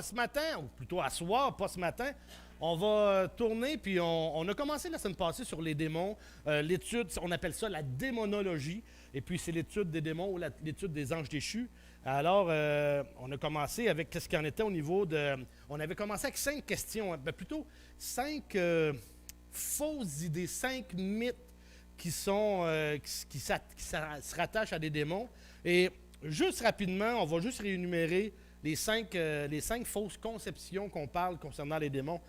ce matin, ou plutôt à soir, pas ce matin, on va tourner, puis on a commencé la semaine passée sur les démons. L'étude, on appelle ça la démonologie, et puis c'est l'étude des démons ou l'étude des anges déchus. Alors, on a commencé avec ce qu'il en était au niveau de... On avait commencé avec 5 questions, plutôt 5 fausses idées, 5 mythes qui se rattachent à des démons. Et juste rapidement, on va juste réénumérer les cinq fausses conceptions qu'on parle concernant les démons,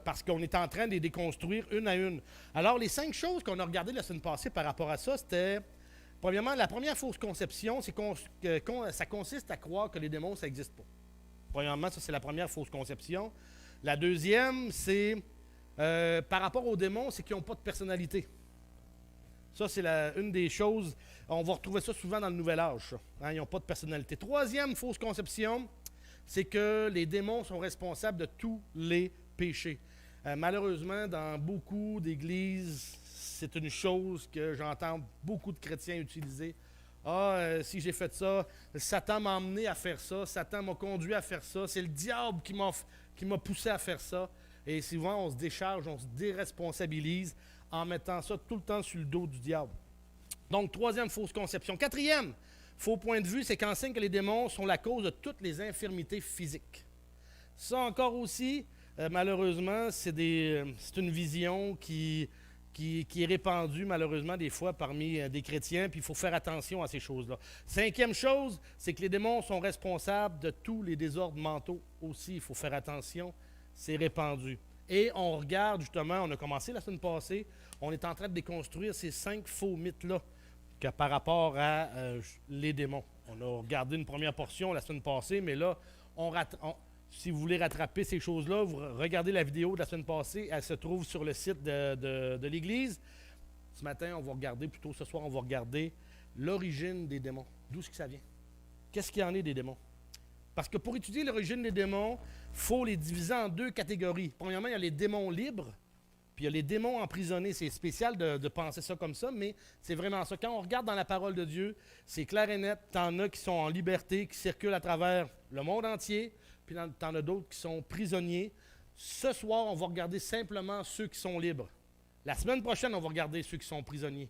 parce qu'on est en train de les déconstruire une à une. Alors, les 5 choses qu'on a regardées la semaine passée par rapport à ça, c'était, premièrement, la première fausse conception, c'est ça consiste à croire que les démons, ça n'existe pas. Premièrement, ça, c'est la première fausse conception. La deuxième, c'est, par rapport aux démons, c'est qu'ils n'ont pas de personnalité. Ça, c'est une des choses, on va retrouver ça souvent dans le Nouvel Âge. Hein, ils n'ont pas de personnalité. Troisième fausse conception, c'est que les démons sont responsables de tous les péchés. Malheureusement, dans beaucoup d'églises, c'est une chose que j'entends beaucoup de chrétiens utiliser. Si j'ai fait ça, Satan m'a emmené à faire ça, Satan m'a conduit à faire ça, c'est le diable qui m'a poussé à faire ça. Et souvent, on se décharge, on se déresponsabilise en mettant ça tout le temps sur le dos du diable. Donc, troisième fausse conception. Quatrième faux point de vue, c'est qu'on enseigne que les démons sont la cause de toutes les infirmités physiques. Ça encore aussi, malheureusement, c'est une vision qui est répandue malheureusement des fois parmi des chrétiens, puis il faut faire attention à ces choses-là. Cinquième chose, c'est que les démons sont responsables de tous les désordres mentaux aussi, il faut faire attention, c'est répandu. Et on regarde justement, on a commencé la semaine passée, on est en train de déconstruire ces 5 faux mythes-là par rapport à les démons. On a regardé une première portion la semaine passée, mais là, si vous voulez rattraper ces choses-là, vous regardez la vidéo de la semaine passée, elle se trouve sur le site de l'Église. Ce matin, ce soir, on va regarder l'origine des démons. D'où est-ce que ça vient? Qu'est-ce qu'il y en est des démons? Parce que pour étudier l'origine des démons, il faut les diviser en 2 catégories. Premièrement, il y a les démons libres, puis il y a les démons emprisonnés. C'est spécial de penser ça comme ça, mais c'est vraiment ça. Quand on regarde dans la parole de Dieu, c'est clair et net. T'en as qui sont en liberté, qui circulent à travers le monde entier, puis t'en as d'autres qui sont prisonniers. Ce soir, on va regarder simplement ceux qui sont libres. La semaine prochaine, on va regarder ceux qui sont prisonniers.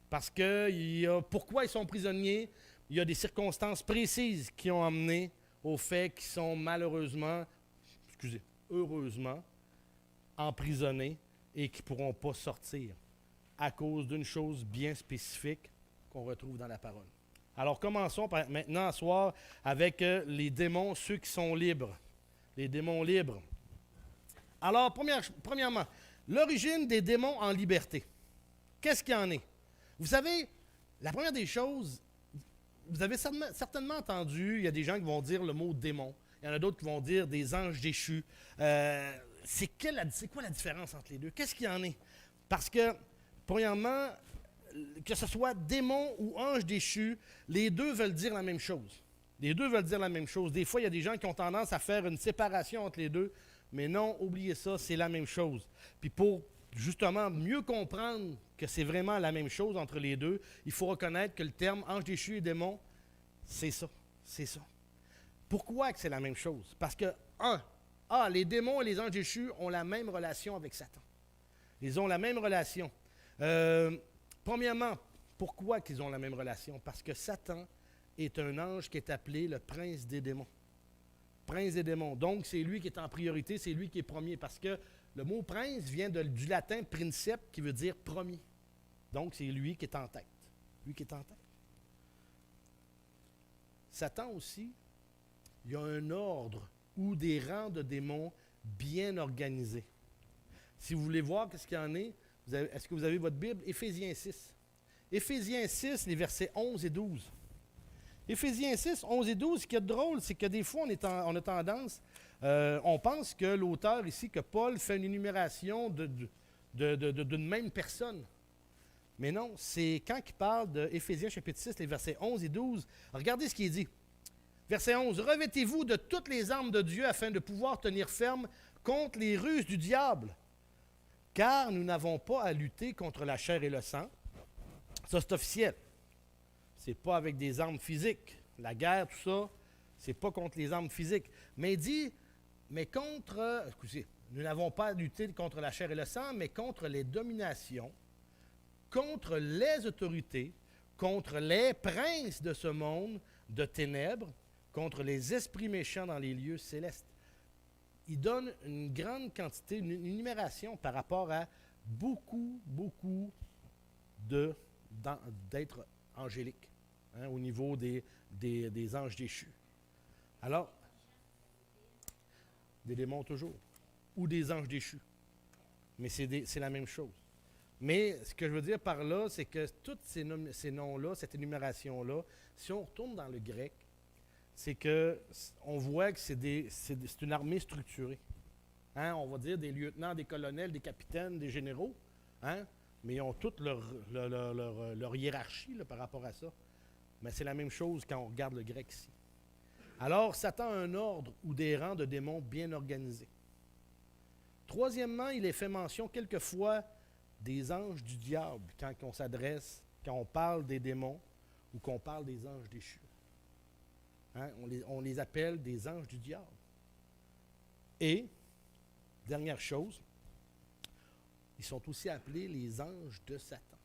Parce que pourquoi ils sont prisonniers, il y a des circonstances précises qui ont amené au fait qu'ils sont heureusement, emprisonnés et qui ne pourront pas sortir à cause d'une chose bien spécifique qu'on retrouve dans la parole. Alors, commençons maintenant ce soir avec les démons, ceux qui sont libres. Les démons libres. Alors, premièrement, l'origine des démons en liberté. Qu'est-ce qu'il y en est? Vous savez, la première des choses, vous avez certainement entendu, il y a des gens qui vont dire le mot démon. Il y en a d'autres qui vont dire des anges déchus. C'est quoi la différence entre les deux? Qu'est-ce qu'il y en est? Parce que, premièrement, que ce soit démon ou ange déchu, les deux veulent dire la même chose. Les deux veulent dire la même chose. Des fois, il y a des gens qui ont tendance à faire une séparation entre les deux, mais non, oubliez ça, c'est la même chose. Puis pour justement mieux comprendre que c'est vraiment la même chose entre les deux, il faut reconnaître que le terme ange déchu et démon, c'est ça. C'est ça. Pourquoi que c'est la même chose? Parce que, les démons et les anges déchus ont la même relation avec Satan. Ils ont la même relation. Premièrement, pourquoi qu'ils ont la même relation? Parce que Satan est un ange qui est appelé le prince des démons. Prince des démons. Donc, c'est lui qui est en priorité, c'est lui qui est premier. Parce que le mot prince vient du latin princeps, qui veut dire premier. Donc, c'est lui qui est en tête. Lui qui est en tête. Satan aussi, il y a un ordre ou des rangs de démons bien organisés. Si vous voulez voir qu'est-ce qu'il y en est, est-ce que vous avez votre Bible? Éphésiens 6. Éphésiens 6, les versets 11 et 12. Éphésiens 6, 11 et 12, ce qui est drôle, c'est que des fois, on a tendance, on pense que l'auteur ici, que Paul fait une énumération d'une même personne. Mais non, c'est quand il parle de Éphésiens chapitre 6, les versets 11 et 12. Regardez ce qu'il dit. Verset 11. « Revêtez-vous de toutes les armes de Dieu afin de pouvoir tenir ferme contre les ruses du diable. Car nous n'avons pas à lutter contre la chair et le sang. » Ça, c'est officiel. Ce n'est pas avec des armes physiques. La guerre, tout ça, Ce n'est pas contre les armes physiques. Mais il dit, excusez, nous n'avons pas à lutter contre la chair et le sang, mais contre les dominations, contre les autorités, contre les princes de ce monde de ténèbres, contre les esprits méchants dans les lieux célestes. Il donne une grande quantité, une énumération par rapport à beaucoup d'êtres angéliques, au niveau des anges déchus. Alors, des démons toujours, ou des anges déchus. Mais c'est la même chose. Mais ce que je veux dire par là, c'est que tous ces noms-là, cette énumération-là, si on retourne dans le grec, c'est qu'on voit que c'est une armée structurée. On va dire des lieutenants, des colonels, des capitaines, des généraux, mais ils ont toute leur hiérarchie là, par rapport à ça. Mais c'est la même chose quand on regarde le grec ici. Alors, Satan a un ordre ou des rangs de démons bien organisés. Troisièmement, il est fait mention quelquefois des anges du diable quand on parle des démons ou qu'on parle des anges déchus. On les appelle des anges du diable. Et, dernière chose, ils sont aussi appelés les anges de Satan.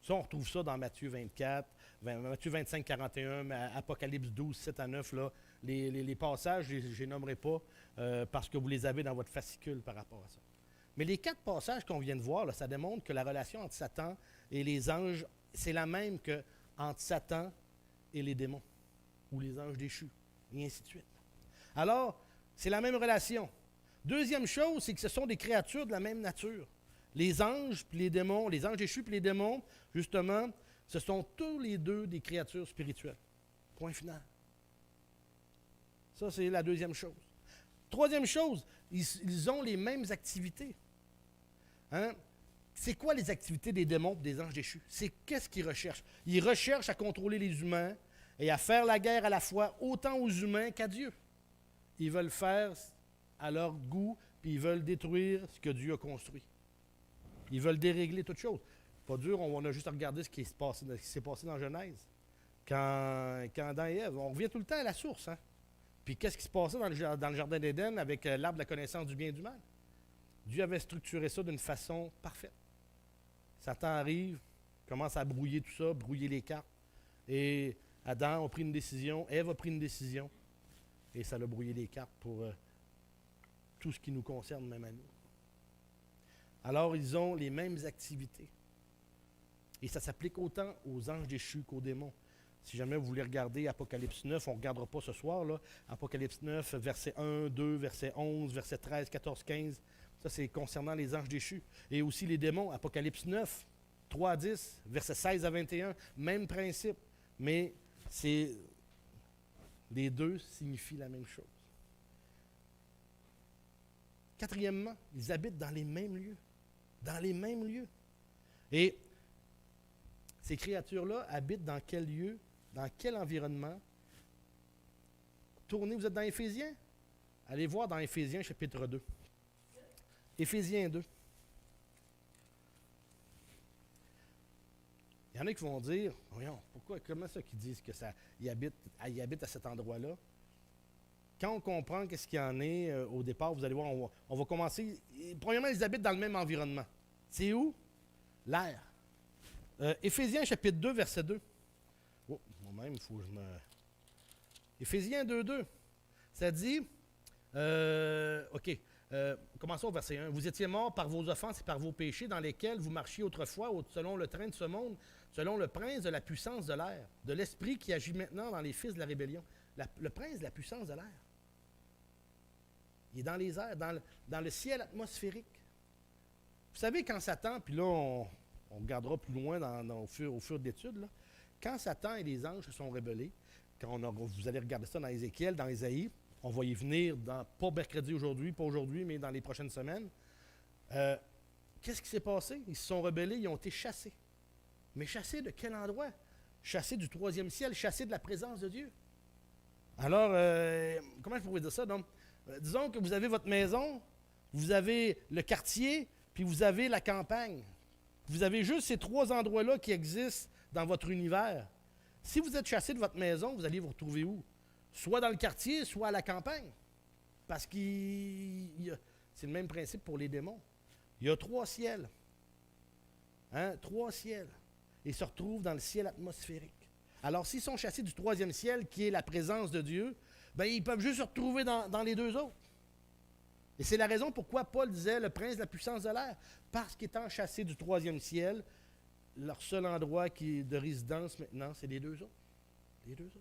Ça, on retrouve ça dans Matthieu 24, Matthieu 25, 41, Apocalypse 12, 7 à 9. Là. Les passages, je ne les nommerai pas parce que vous les avez dans votre fascicule par rapport à ça. Mais les 4 passages qu'on vient de voir, là, ça démontre que la relation entre Satan et les anges, c'est la même qu'entre Satan et les démons, ou les anges déchus, et ainsi de suite. Alors, c'est la même relation. Deuxième chose, c'est que ce sont des créatures de la même nature. Les anges puis les démons, les anges déchus puis les démons, justement, ce sont tous les deux des créatures spirituelles. Point final. Ça, c'est la deuxième chose. Troisième chose, ils ont les mêmes activités. C'est quoi les activités des démons et des anges déchus? C'est qu'est-ce qu'ils recherchent? Ils recherchent à contrôler les humains et à faire la guerre à la fois autant aux humains qu'à Dieu. Ils veulent faire à leur goût, puis ils veulent détruire ce que Dieu a construit. Ils veulent dérégler toute chose. Pas dur, on a juste à regarder ce qui s'est passé dans Genèse. Quand Adam et Ève, on revient tout le temps à la source. Puis qu'est-ce qui se passait dans le Jardin d'Éden avec l'arbre de la connaissance du bien et du mal? Dieu avait structuré ça d'une façon parfaite. Satan arrive, commence à brouiller tout ça, brouiller les cartes. Et Adam a pris une décision, Ève a pris une décision. Et ça a brouillé les cartes pour tout ce qui nous concerne, même à nous. Alors, ils ont les mêmes activités. Et ça s'applique autant aux anges déchus qu'aux démons. Si jamais vous voulez regarder Apocalypse 9, on ne regardera pas ce soir, là. Apocalypse 9, verset 1, 2, verset 11, verset 13, 14, 15. Ça, c'est concernant les anges déchus. Et aussi les démons. Apocalypse 9, 3 à 10, verset 16 à 21. Même principe. Mais les deux signifient la même chose. Quatrièmement, ils habitent dans les mêmes lieux. Dans les mêmes lieux. Et ces créatures-là habitent dans quel lieu, dans quel environnement? Tournez, vous êtes dans Éphésiens? Allez voir dans Éphésiens chapitre 2. Éphésiens 2. Il y en a qui vont dire, voyons, comment ça qu'ils disent qu'ils habitent à cet endroit-là? Quand on comprend qu'est-ce qu'il y en est au départ, vous allez voir, on va commencer. Premièrement, ils habitent dans le même environnement. C'est où? L'air. Éphésiens chapitre 2, verset 2. Oh, moi-même, il faut que je me... Éphésiens 2, 2. Ça dit, commençons au verset 1. Vous étiez morts par vos offenses et par vos péchés dans lesquels vous marchiez autrefois selon le train de ce monde, selon le prince de la puissance de l'air, de l'esprit qui agit maintenant dans les fils de la rébellion. Le prince de la puissance de l'air. Il est dans les airs, dans le ciel atmosphérique. Vous savez, quand Satan, puis là, on regardera plus loin au fur de l'étude, là, quand Satan et les anges se sont rebellés, vous allez regarder ça dans Ézéchiel, dans Ésaïe, on va y venir, pas mercredi aujourd'hui, pas aujourd'hui, mais dans les prochaines semaines. Qu'est-ce qui s'est passé? Ils se sont rebellés, ils ont été chassés. Mais chassés de quel endroit? Chassés du troisième ciel, chassés de la présence de Dieu. Alors, comment je pourrais dire ça? Donc, disons que vous avez votre maison, vous avez le quartier, puis vous avez la campagne. Vous avez juste ces 3 endroits-là qui existent dans votre univers. Si vous êtes chassé de votre maison, vous allez vous retrouver où? soit dans le quartier, soit à la campagne. Parce que c'est le même principe pour les démons. Il y a 3 ciels. 3 ciels. Ils se retrouvent dans le ciel atmosphérique. Alors, s'ils sont chassés du 3e ciel, qui est la présence de Dieu, ben, ils peuvent juste se retrouver dans les 2 autres. Et c'est la raison pourquoi Paul disait le prince de la puissance de l'air. Parce qu'étant chassés du 3e ciel, leur seul endroit de résidence maintenant, c'est les 2 autres. Les 2 autres.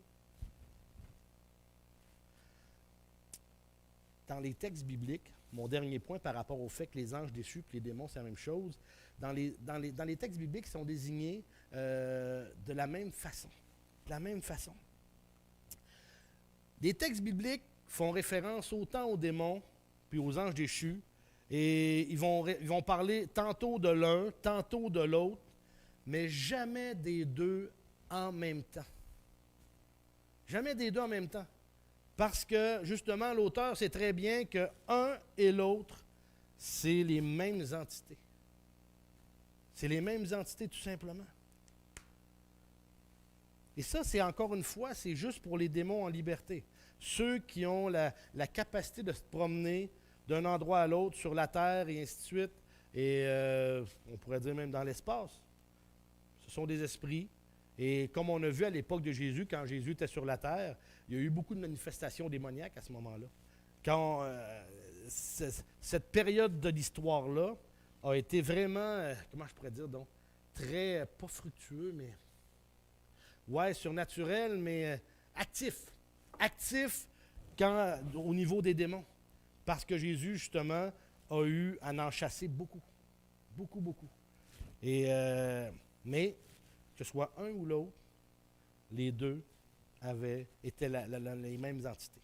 Dans les textes bibliques, mon dernier point par rapport au fait que les anges déchus et les démons, c'est la même chose, dans les textes bibliques, ils sont désignés de la même façon. De la même façon. Les textes bibliques font référence autant aux démons puis aux anges déchus, et ils vont parler tantôt de l'un, tantôt de l'autre, mais jamais des 2 en même temps. Jamais des 2 en même temps. Parce que, justement, l'auteur sait très bien que un et l'autre, c'est les mêmes entités. C'est les mêmes entités, tout simplement. Et ça, c'est encore une fois, c'est juste pour les démons en liberté. Ceux qui ont la capacité de se promener d'un endroit à l'autre, sur la terre, et ainsi de suite, et on pourrait dire même dans l'espace. Ce sont des esprits. Et comme on a vu à l'époque de Jésus, quand Jésus était sur la terre, il y a eu beaucoup de manifestations démoniaques à ce moment-là. Quand cette période de l'histoire-là a été vraiment, comment je pourrais dire donc, très, pas fructueux, mais, ouais, surnaturel, mais actif. Actif au niveau des démons. Parce que Jésus, justement, a eu à en chasser beaucoup. Beaucoup, beaucoup. Mais, que ce soit un ou l'autre, les 2 étaient les mêmes entités.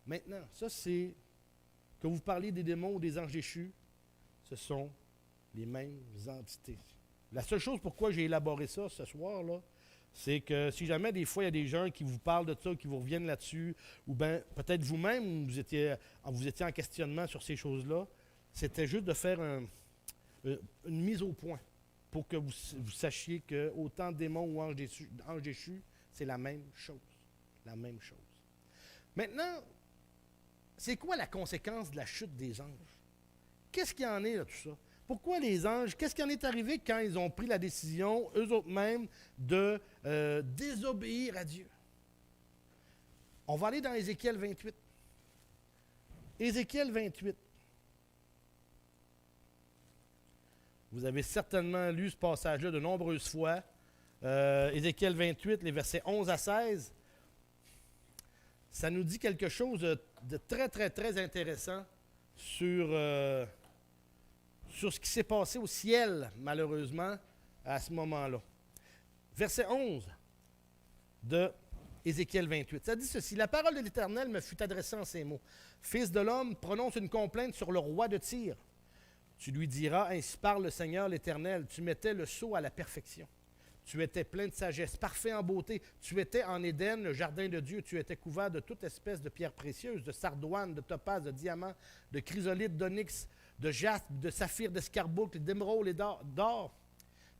Maintenant, ça c'est, que vous parliez des démons ou des anges déchus, ce sont les mêmes entités. La seule chose pourquoi j'ai élaboré ça ce soir-là, c'est que si jamais des fois il y a des gens qui vous parlent de ça, qui vous reviennent là-dessus, ou bien peut-être vous-même vous étiez en questionnement sur ces choses-là, c'était juste de faire une mise au point pour que vous sachiez que autant démons ou anges déchus, c'est la même chose. La même chose. Maintenant, c'est quoi la conséquence de la chute des anges? Qu'est-ce qu'il y en est là, tout ça? Pourquoi les anges, qu'est-ce qui en est arrivé quand ils ont pris la décision, eux-mêmes, de désobéir à Dieu? On va aller dans Ézéchiel 28. Ézéchiel 28. Vous avez certainement lu ce passage-là de nombreuses fois. Ézéchiel 28, les versets 11 à 16. Ça nous dit quelque chose de très, très, très intéressant sur ce qui s'est passé au ciel, malheureusement, à ce moment-là. Verset 11 de Ézéchiel 28. Ça dit ceci: « La parole de l'Éternel me fut adressée en ces mots. Fils de l'homme, prononce une complainte sur le roi de Tyr. Tu lui diras, ainsi parle le Seigneur l'Éternel, tu mettais le sceau à la perfection. Tu étais plein de sagesse, parfait en beauté. Tu étais en Éden, le jardin de Dieu. Tu étais couvert de toute espèce de pierres précieuses, de sardoine, de topaze, de diamant, de chrysolite, d'onyx, de jaspe, de saphir, d'escarboucle, d'émeraude et d'or.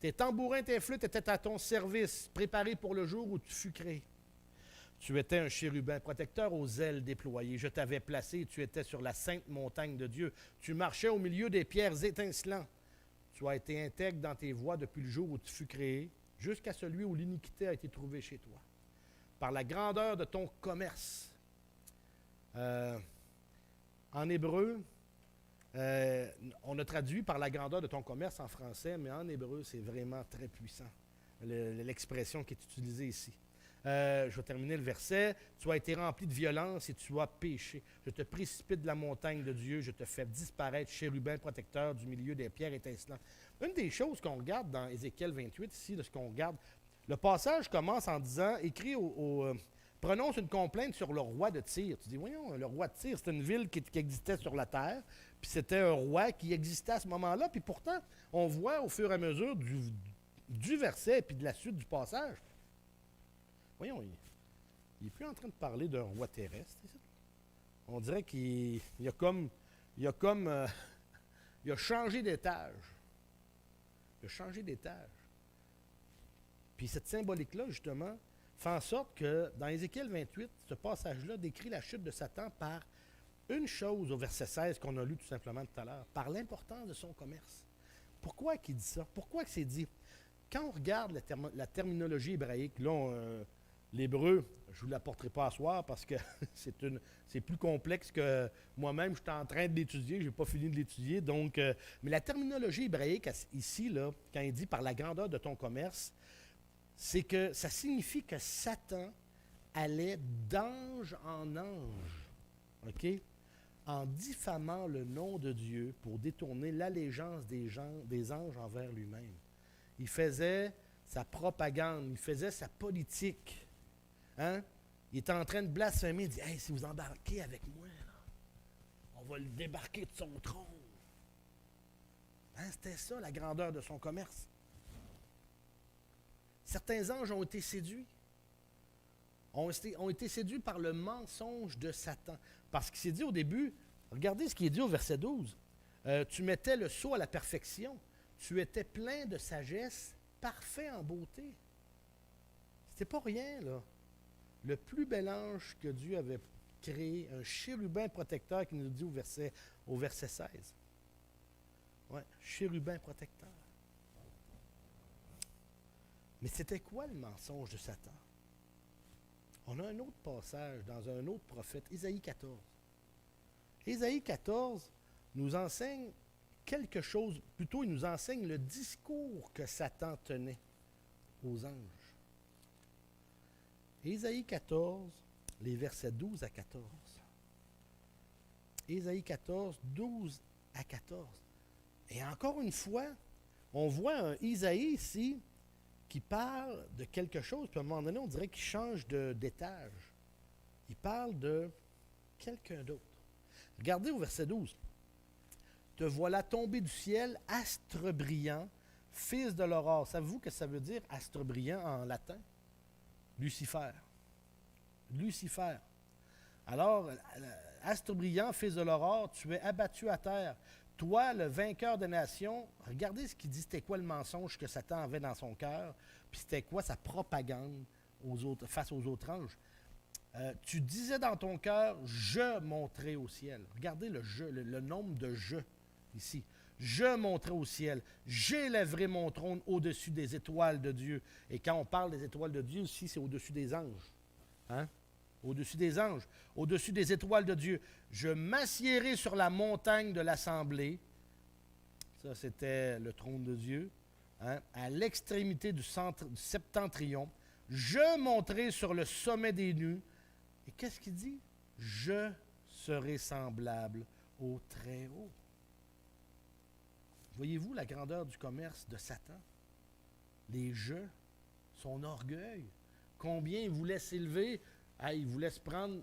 Tes tambourins, tes flûtes étaient à ton service, préparés pour le jour où tu fus créé. Tu étais un chérubin protecteur aux ailes déployées. Je t'avais placé, tu étais sur la sainte montagne de Dieu. Tu marchais au milieu des pierres étincelantes. Tu as été intègre dans tes voies depuis le jour où tu fus créé, jusqu'à celui où l'iniquité a été trouvée chez toi. Par la grandeur de ton commerce. En hébreu, on a traduit par la grandeur de ton commerce en français, mais en hébreu, c'est vraiment très puissant, l'expression qui est utilisée ici. Je vais terminer le verset. Tu as été rempli de violence et tu as péché. Je te précipite de la montagne de Dieu. Je te fais disparaître, chérubin protecteur du milieu des pierres étincelantes. Une des choses qu'on regarde dans Ézéchiel 28, ici, de ce qu'on regarde, le passage commence en disant, écrit prononce une complainte sur le roi de Tyr. Tu dis, voyons, le roi de Tyr, c'est une ville qui existait sur la terre, puis c'était un roi qui existait à ce moment-là, puis pourtant, on voit au fur et à mesure du verset et puis de la suite du passage, voyons, il n'est plus en train de parler d'un roi terrestre. On dirait qu'il a changé d'étage. Il a changé d'étage. Puis cette symbolique-là, justement, fait en sorte que dans Ézéchiel 28, ce passage-là décrit la chute de Satan par une chose au verset 16 qu'on a lu tout simplement tout à l'heure, par l'importance de son commerce. Pourquoi qu'il dit ça? Pourquoi que c'est dit? Quand on regarde la terminologie hébraïque, là, l'hébreu, je ne vous l'apporterai pas à soir parce que c'est plus complexe que moi-même, je suis en train de l'étudier, je n'ai pas fini de l'étudier. Donc, mais la terminologie hébraïque, ici, là, quand il dit par la grandeur de ton commerce, c'est que ça signifie que Satan allait d'ange en ange, OK? En diffamant le nom de Dieu pour détourner l'allégeance des anges envers lui-même. Il faisait sa propagande, il faisait sa politique. Hein? Il était en train de blasphémer, il dit « Hey, si vous embarquez avec moi, là, on va le débarquer de son trône. » Hein? C'était ça, la grandeur de son commerce. Certains anges ont été séduits. Ont été séduits par le mensonge de Satan. Parce qu'il s'est dit au début, regardez ce qui est dit au verset 12. Tu mettais le sceau à la perfection. Tu étais plein de sagesse, parfait en beauté. C'était pas rien, là. Le plus bel ange que Dieu avait créé, un chérubin protecteur qui nous dit au verset 16. Oui, chérubin protecteur. Mais c'était quoi le mensonge de Satan? On a un autre passage dans un autre prophète, Ésaïe 14. Ésaïe 14 nous enseigne quelque chose, plutôt il nous enseigne le discours que Satan tenait aux anges. Ésaïe 14, les versets 12 à 14. Ésaïe 14, 12 à 14. Et encore une fois, on voit un Isaïe ici qui parle de quelque chose, puis à un moment donné, on dirait qu'il change d'étage. Il parle de quelqu'un d'autre. Regardez au verset 12. Te voilà tombé du ciel, astre brillant, fils de l'aurore. Savez-vous que ça veut dire astre brillant en latin? Lucifer. Lucifer. Alors, astre brillant, fils de l'aurore, tu es abattu à terre. Toi, le vainqueur des nations, regardez ce qu'il dit, c'était quoi le mensonge que Satan avait dans son cœur, puis c'était quoi sa propagande face aux autres anges. Tu disais dans ton cœur, je monterai au ciel. Regardez le nombre de je ici. Je monterai au ciel, j'élèverai mon trône au-dessus des étoiles de Dieu. Et quand on parle des étoiles de Dieu, ici, c'est au-dessus des anges. Hein? Au-dessus des anges, au-dessus des étoiles de Dieu. Je m'assiérai sur la montagne de l'assemblée. Ça, c'était le trône de Dieu. Hein? À l'extrémité du septentrion. Je monterai sur le sommet des nues. Et qu'est-ce qu'il dit? Je serai semblable au Très-Haut. Voyez-vous la grandeur du commerce de Satan? Les jeux, son orgueil. Combien il voulait s'élever, il voulait se prendre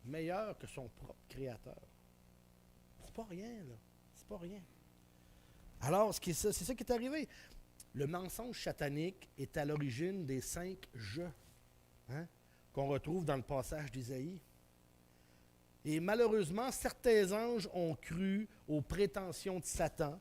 meilleur que son propre créateur. C'est pas rien, là. C'est pas rien. Alors, c'est ça qui est arrivé. Le mensonge satanique est à l'origine des 5 jeux qu'on retrouve dans le passage d'Ésaïe. Et malheureusement, certains anges ont cru aux prétentions de Satan.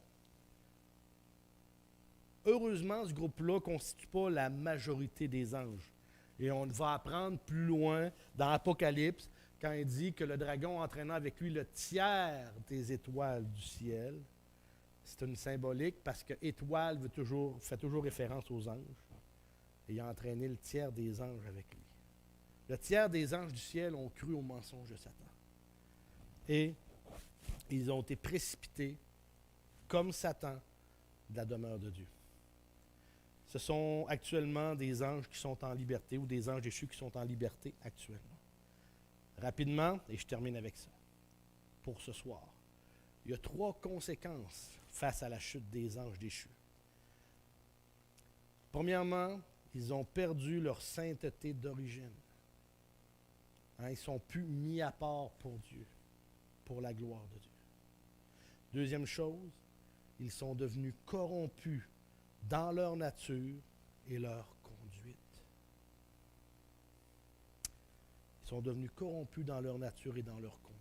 Heureusement, ce groupe-là ne constitue pas la majorité des anges. Et on va apprendre plus loin dans l'Apocalypse, quand il dit que le dragon entraînant avec lui le tiers des étoiles du ciel. C'est une symbolique parce que étoile fait toujours référence aux anges. Et il a entraîné le tiers des anges avec lui. Le tiers des anges du ciel ont cru au mensonge de Satan. Et ils ont été précipités, comme Satan, de la demeure de Dieu. Ce sont actuellement des anges qui sont en liberté ou des anges déchus qui sont en liberté actuellement. Rapidement, et je termine avec ça, pour ce soir. Il y a 3 conséquences face à la chute des anges déchus. Premièrement, ils ont perdu leur sainteté d'origine. Ils ne sont plus mis à part pour Dieu, pour la gloire de Dieu. Deuxième chose, ils sont devenus corrompus dans leur nature et leur conduite. Ils sont devenus corrompus dans leur nature et dans leur conduite.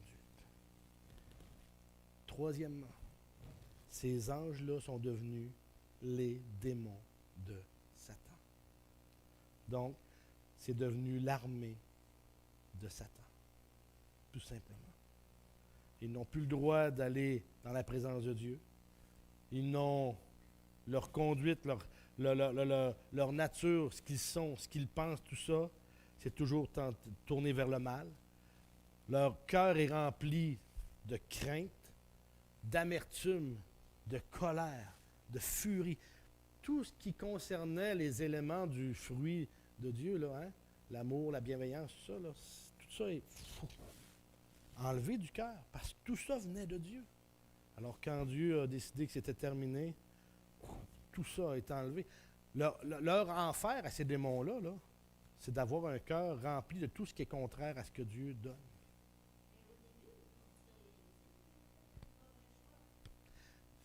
Troisièmement, ces anges-là sont devenus les démons de Satan. Donc, c'est devenu l'armée de Satan, tout simplement. Ils n'ont plus le droit d'aller dans la présence de Dieu. Ils n'ont leur conduite, leur nature, ce qu'ils sont, ce qu'ils pensent, tout ça, c'est toujours tourné vers le mal. Leur cœur est rempli de crainte, d'amertume, de colère, de furie. Tout ce qui concernait les éléments du fruit de Dieu, là, hein? L'amour, la bienveillance, tout ça, là, tout ça est enlevé du cœur, parce que tout ça venait de Dieu. Alors quand Dieu a décidé que c'était terminé, tout ça a été enlevé. Leur enfer à ces démons-là, là, c'est d'avoir un cœur rempli de tout ce qui est contraire à ce que Dieu donne.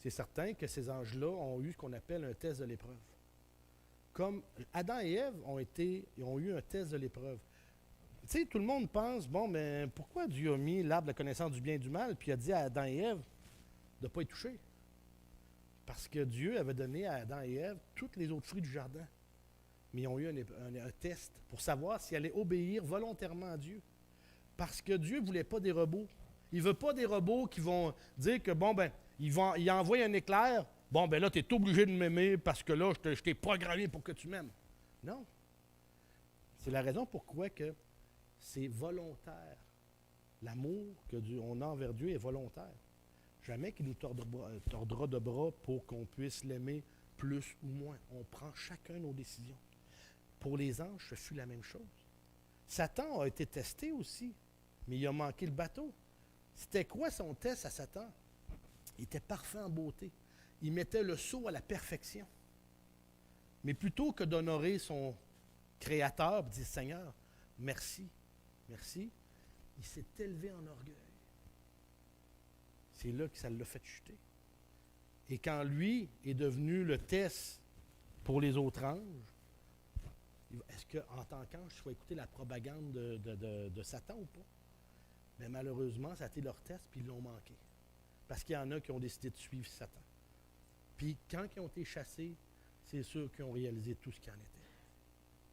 C'est certain que ces anges-là ont eu ce qu'on appelle un test de l'épreuve. Comme Adam et Ève ils ont eu un test de l'épreuve. Tu sais, tout le monde pense, bon, mais pourquoi Dieu a mis l'arbre de la connaissance du bien et du mal, puis a dit à Adam et Ève de ne pas y toucher? Parce que Dieu avait donné à Adam et Ève tous les autres fruits du jardin. Mais ils ont eu un test pour savoir s'ils allaient obéir volontairement à Dieu. Parce que Dieu ne voulait pas des robots. Il ne veut pas des robots qui vont dire que, bon, ben, il envoie un éclair, bon, ben là, tu es obligé de m'aimer parce que là, je t'ai programmé pour que tu m'aimes. Non. C'est la raison pourquoi que c'est volontaire. L'amour qu'on a envers Dieu est volontaire. Jamais qu'il nous tordra de bras pour qu'on puisse l'aimer plus ou moins. On prend chacun nos décisions. Pour les anges, ce fut la même chose. Satan a été testé aussi, mais il a manqué le bateau. C'était quoi son test à Satan? Il était parfait en beauté. Il mettait le sceau à la perfection. Mais plutôt que d'honorer son Créateur, dit Seigneur, merci, merci, il s'est élevé en orgueil. C'est là que ça l'a fait chuter. Et quand lui est devenu le test pour les autres anges, est-ce qu'en tant qu'ange, tu vas écouter la propagande de Satan ou pas? Mais malheureusement, ça a été leur test, puis ils l'ont manqué. Parce qu'il y en a qui ont décidé de suivre Satan. Puis quand ils ont été chassés, c'est sûr qu'ils ont réalisé tout ce qu'il en était.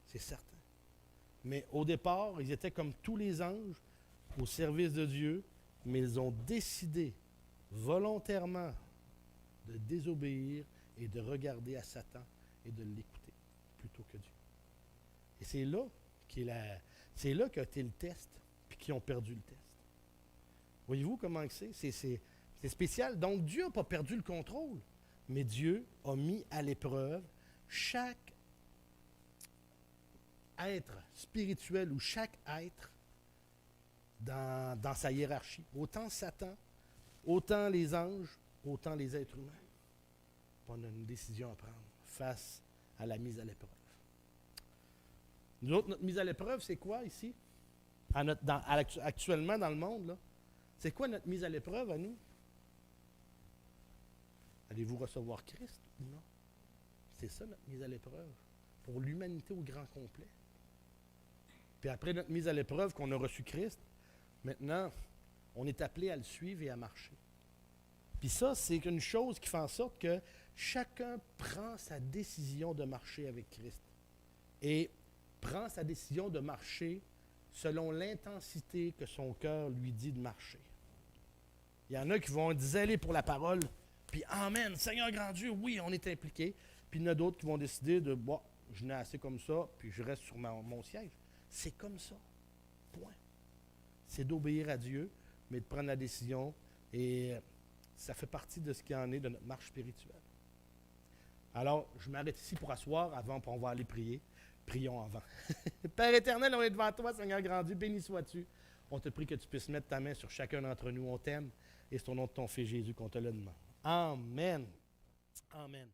C'est certain. Mais au départ, ils étaient comme tous les anges au service de Dieu, mais ils ont décidé volontairement de désobéir et de regarder à Satan et de l'écouter plutôt que Dieu. Et c'est là qu'a été le test, puis qu'ils ont perdu le test. Voyez-vous comment c'est? C'est spécial. Donc, Dieu n'a pas perdu le contrôle, mais Dieu a mis à l'épreuve chaque être spirituel ou chaque être dans sa hiérarchie. Autant Satan, autant les anges, autant les êtres humains. On a une décision à prendre face à la mise à l'épreuve. Nous autres, notre mise à l'épreuve, c'est quoi ici? Actuellement dans le monde, là? C'est quoi notre mise à l'épreuve à nous? Allez-vous recevoir Christ ou non? C'est ça notre mise à l'épreuve, pour l'humanité au grand complet. Puis après notre mise à l'épreuve qu'on a reçu Christ, maintenant, on est appelé à le suivre et à marcher. Puis ça, c'est une chose qui fait en sorte que chacun prend sa décision de marcher avec Christ. Et prend sa décision de marcher selon l'intensité que son cœur lui dit de marcher. Il y en a qui vont zéler pour la parole, puis Amen, Seigneur grand Dieu, oui, on est impliqué. Puis il y en a d'autres qui vont décider de, bon, je n'ai assez comme ça, puis je reste sur mon siège. C'est comme ça. Point. C'est d'obéir à Dieu, mais de prendre la décision, et ça fait partie de ce qui en est de notre marche spirituelle. Alors, je m'arrête ici pour asseoir, avant, puis on va aller prier. Prions avant. Père éternel, on est devant toi, Seigneur grand Dieu, béni sois-tu. On te prie que tu puisses mettre ta main sur chacun d'entre nous. On t'aime, et c'est au nom de ton Fils Jésus qu'on te le demande. Amen. Amen.